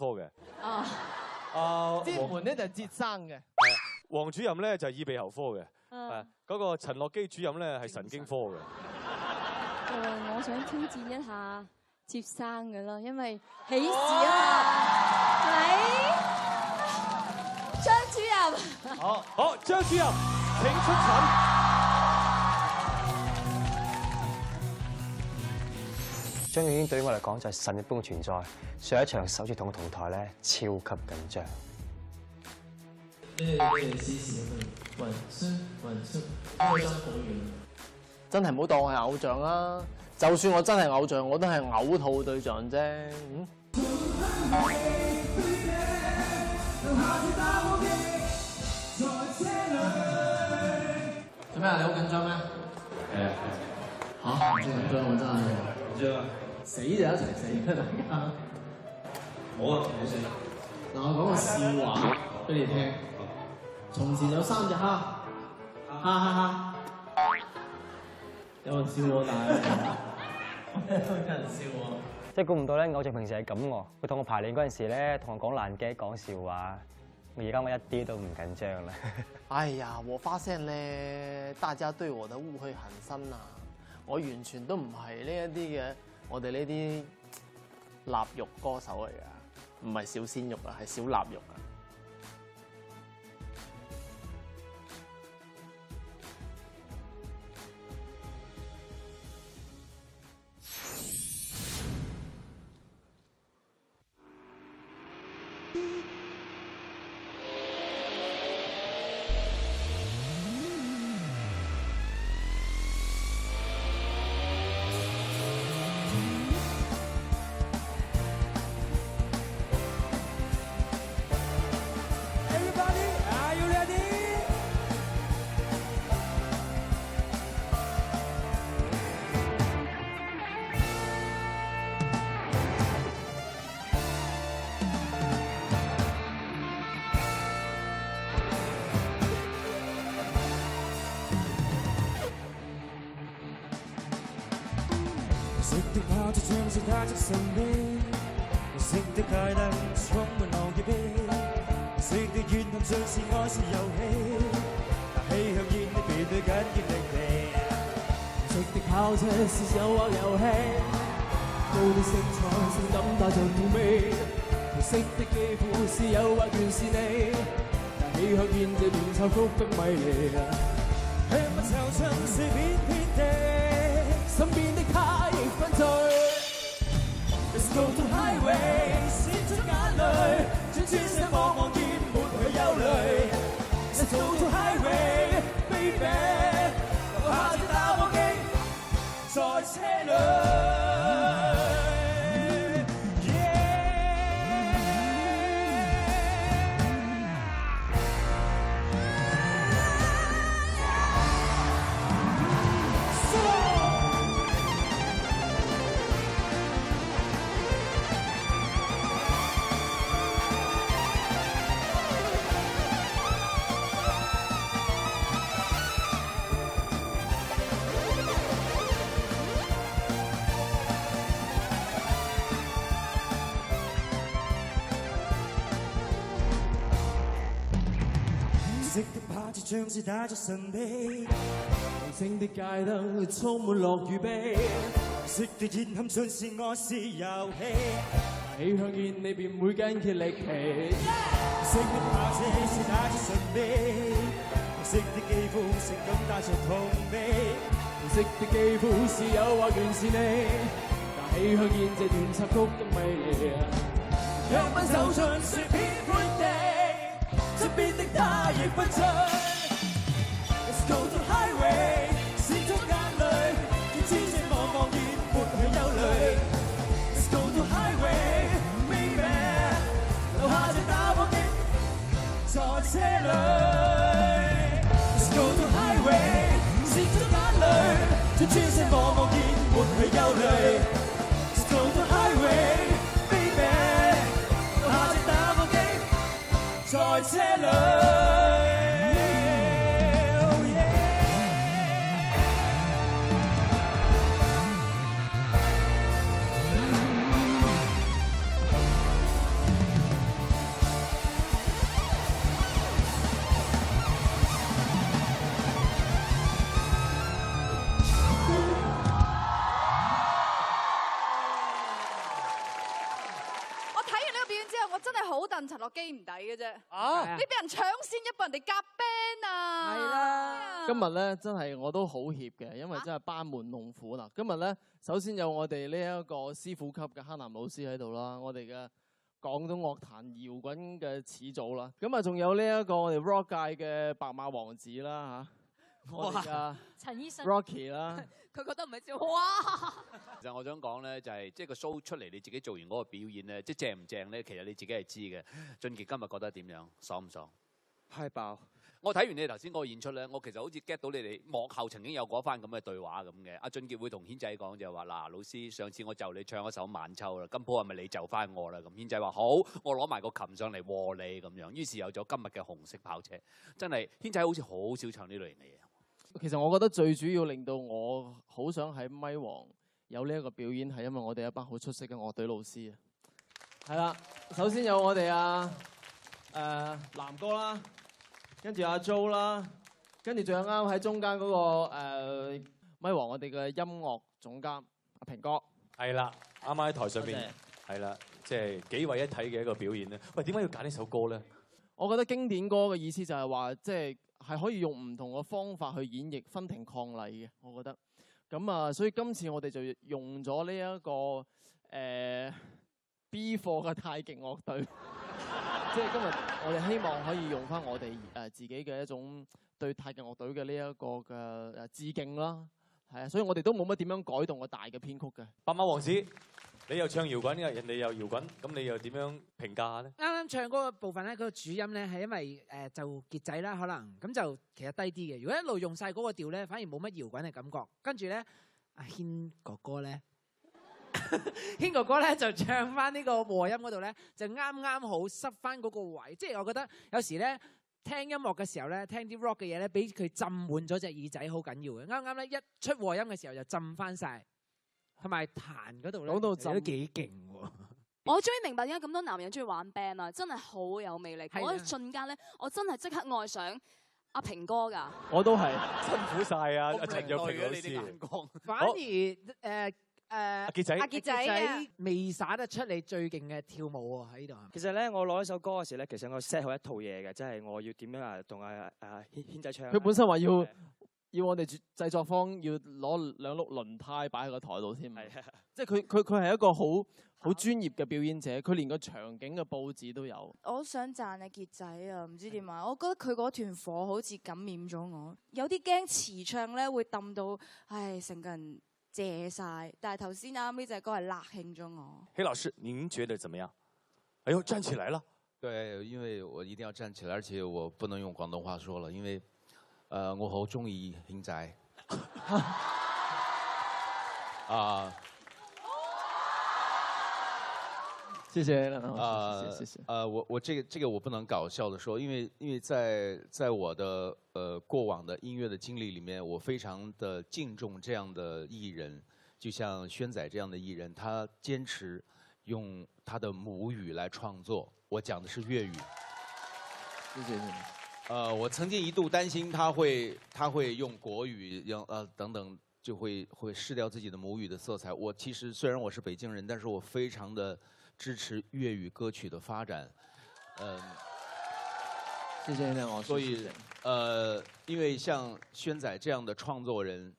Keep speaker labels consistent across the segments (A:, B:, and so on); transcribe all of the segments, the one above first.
A: 科嘅。
B: 節門咧就係節生嘅。
A: 黃主任咧就係耳鼻喉科嘅。嗰個陳樂基主任咧係神經科嘅。
C: 我想挑戰一下接生嘅啦，因為喜事啊嘛，係張主任。
A: 好，張主任請出診。
D: 張敬軒對於我嚟講就係神一般嘅存在。上一場首次同我同台咧，超級緊張。
B: 真係唔好當我係偶像啦！就算我真係偶像，我都係嘔吐對象啫。做咩啊？你好緊張咩？嚇！唔緊張，我真係緊張啊！死就一齊死啦，大家。冇啊，冇死。嗱，我講個笑話俾你聽。從前有3隻蝦，哈哈哈。有人笑我，但係有人笑我。
D: 即係估唔到咧，偶像平時係咁喎。佢同我排練嗰陣時咧，同我講爛 gag 講笑話。而家我一啲都唔緊張啦。
B: 哎呀，我發現咧，大家對我的誤會很深啊！我完全都唔係呢一啲嘅，我哋呢啲臘肉歌手嚟㗎，唔係小鮮肉啊，係小臘肉啊！
E: 色的炮車將是帶着神秘，色的街燈充滿落葉味，色的怨恨像是愛是遊戲，但氣向現你面對緊堅定地。色的跑車是誘惑遊戲，高的色彩性感帶着嫵媚，色的肌膚是誘惑原是你，但氣向現這亂奏曲的迷離。向不惆悵是片片地，身邊的他亦分醉。Let's go to highway， 閃出眼淚，將專心望望見沒去憂慮。Let's go to highway，baby， 留下這打火機在車裏。色的炮車像是帶着神秘，無聲的街燈充滿樂與悲，色的煙冚盡是愛是遊戲，氣向見你便會筋竭力疲。色的炮車是帶着神秘，色的肌膚性感帶着痛味，色的肌膚是誘惑原是你，但氣向見這段插曲的迷離。讓分手盡是片片地。身邊的他亦分醉 ，Let's go to highway， 閃出眼淚，見痴情茫茫然沒去憂慮。Let's go to highway，baby， 留下這打火機在車裏。Let's go to highway， 閃出眼淚，見痴情茫茫然沒去憂慮。Let's go to highway，baby， 留下這打火機。在車裏。
F: 完之後，我真係好戥陳樂基唔抵嘅啫。
B: 啊！
F: 你俾人搶先一步，人哋夾 band 啊！
B: 係啦，今日咧真係我都好怯嘅，因為真係班門弄斧啦。今日咧，首先有我哋呢一個師傅級嘅坑南老師喺度啦，我哋嘅廣東樂壇搖滾嘅始祖啦。咁啊，仲有呢一個我哋 rock 界嘅白馬王子啦嚇，我哋嘅
C: 陳醫生
B: Rocky 啦。
F: 佢覺得唔係笑，哇！
G: 其實我想講咧，就係即係個 show 出嚟，你自己做完嗰個表演咧，即係正唔正咧？其實你自己係知嘅。俊傑今日覺得點樣？爽唔爽？
H: 嗨爆！
G: 我睇完你頭先嗰個演出咧，我其實好似 get 到你哋幕後曾經有嗰番咁嘅對話咁嘅。阿俊傑會同軒仔講就係話：嗱，老師上次我就你唱一首《晚秋》啦，今鋪係咪你就翻我啦？咁軒仔話好，我攞埋個琴上嚟和你咁樣。於是有咗今日嘅紅色跑車，真係軒仔好似好少唱呢類型嘅嘢。
B: 其實我覺得最主要令到我好想喺咪王有呢一個表演，係因為我哋一班好出色嘅樂隊老師啊。係啦，首先有我哋南哥啦，跟住阿 Jo 啦，跟住仲有啱喺中間嗰個咪王我哋嘅音樂總監阿平哥。
A: 係啦，啱啱喺台上邊係啦，即係幾位一體嘅一個表演咧。喂，點解要揀呢首歌咧？
B: 我覺得經典歌嘅意思就係話，即係可以用唔同嘅方法去演繹分庭抗禮嘅。我覺得咁啊，所以今次我哋就用咗呢一個B 貨嘅太極樂隊，即係今日我哋希望可以用翻我哋自己嘅一種對太極樂隊嘅呢一個嘅致敬啦。係啊，所以我哋都冇乜點樣改動個大嘅編曲嘅。
A: 白馬王子，你又唱搖滾嘅，人哋又搖滾，咁你又點樣評價下咧？
I: 啱啱唱嗰個部分咧，嗰個主音咧係因為就傑仔啦，可能咁就其實低啲嘅。如果一路用晒嗰個調咧，反而冇乜搖滾嘅感覺。跟住咧，阿軒哥哥咧，軒哥哥咧就唱翻呢個和音嗰度咧，就啱啱好塞翻嗰個位。即係我覺得有時咧聽音樂嘅時候咧，聽啲 rock 嘅嘢咧，俾佢浸滿咗隻耳仔好緊要嘅。啱啱咧一出和音嘅時候就浸翻晒。同埋彈嗰度咧，講到都幾勁喎！
C: 我終於明白點解咁多男人中意玩 band 啦，真係好有魅力。我一瞬間咧，我真係即刻愛上阿平哥㗎。
B: 我都係
A: 辛苦晒啊！阿陳若平老師。
I: 反而
A: 阿傑仔，
I: 阿傑仔未灑得出你最勁嘅跳舞喎喺度。
D: 其實咧，我攞呢首歌嘅時咧，其實我 set 好一套嘢嘅，即係我要點樣同軒仔唱。
B: 佢本身話要我哋製作方要攞兩碌輪胎擺喺個台度添，即係佢係一個好專業嘅表演者，佢連個場景嘅佈置都有。
J: 我想讚阿傑仔啊，唔知點解，我覺得佢嗰團火好似感染咗我，有啲驚磁場咧會揼到，唉，成個人謝晒。但係頭先啱呢隻歌係勒慶咗我。
A: 黑老師，您覺得怎麼樣？哎呦，站起來了！
K: 對，因為我一定要站起來，而且我不能用廣東話說了，因為我好中意軒仔。
B: 謝謝。
K: 我這個我不能搞笑的說，因為在我的過往的音樂的經歷裡面，我非常的敬重這樣的藝人，就像軒仔這樣的藝人，他堅持用他的母語來創作。我講的是粵語。
B: 謝謝你。
K: 我曾經一度擔心他會用國語，等等，就會失掉自己的母語的色彩。我其實雖然我是北京人，但是我非常的支持粵語歌曲的發展。
B: 謝謝你，我。
K: 所以因為像軒仔這樣的創作人，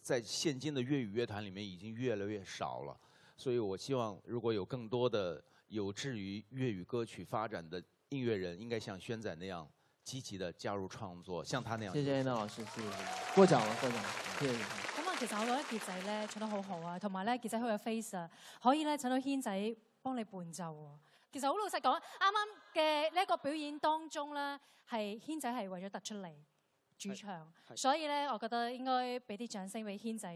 K: 在現今的粵語樂壇裡面已經越來越少了。所以我希望如果有更多的有志於粵語歌曲發展的音樂人，應該像軒仔那樣積極地加入創作，像他那樣。謝
B: 謝老師，謝謝。過獎啦，謝謝。
L: 咁啊，其實我覺得傑仔咧唱得好好啊，同埋咧傑仔好有 face 啊，可以咧請到軒仔幫你伴奏喎。其實好老實講，啱啱嘅呢一個表演當中咧，係軒仔係為咗突出嚟主唱，所以咧我覺得應該俾啲掌聲俾軒仔。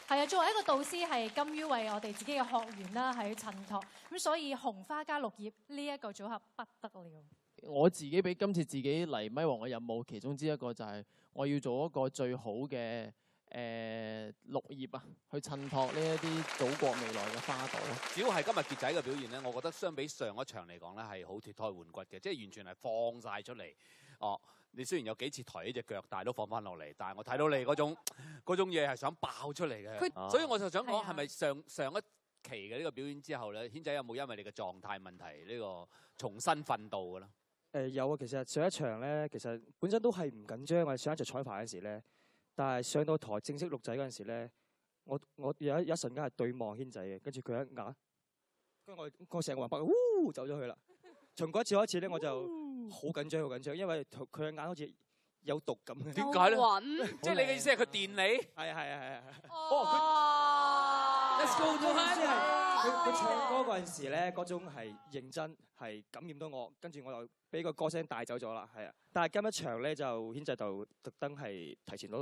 L: 係啊，作為一個導師係甘於為我哋自己嘅學員啦，係去襯托，咁所以紅花加綠葉呢一個組合不得了。
B: 我自己俾今次自己嚟咪王嘅任務，其中之一個就係我要做一個最好嘅綠葉啊，去襯托呢一啲祖國未來嘅花朵。
G: 只要係今日傑仔嘅表現咧，我覺得相比上一場嚟講咧，係好脫胎換骨嘅，即係完全係放晒出嚟。哦，你雖然有幾次抬起隻腳，但係都放翻落嚟。但係我睇到你嗰種嘢係想爆出嚟嘅，所以我就想講係咪上一期嘅呢個表演之後咧，軒仔有冇因為你嘅狀態問題呢個重新訓導㗎啦？
H: 有啊，其實上一場咧，其實本身都係唔緊張。我哋上一場彩排嗰時咧，但係上到台正式錄仔嗰陣時咧，我有一瞬間係對望軒仔嘅，跟住佢一眼，跟住我成個人白，走咗去啦。從嗰一次開始咧，我就好緊張，好緊張，因為佢嘅眼好似有毒咁嘅。
G: 點解咧？即係你嘅意思係佢電你？
H: 係。
G: 哦，Let's go to high。
H: 佢唱歌嗰陣時咧，嗰種係認真，係感染到我，跟住我就俾個歌聲帶走咗啦，係啊。但係今一場咧，就軒仔就特登係提前到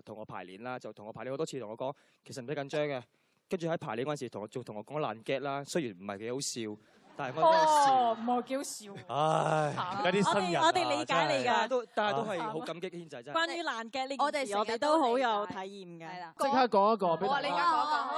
H: 同我排練啦，就同我排練好多次，同我講其實唔使緊張嘅。跟住喺排練嗰陣時，同我講爛 get 啦，雖然唔係幾好笑，但係我都笑。
L: 唔係幾好笑。
A: 唉，有啲新人
M: 我哋理解你㗎，
H: 但係都係好感激軒仔真係。
M: 關於爛 get 呢件事，
J: 我哋
M: 我哋都好有體驗嘅。
I: 即刻講一個俾大家。
F: 你講。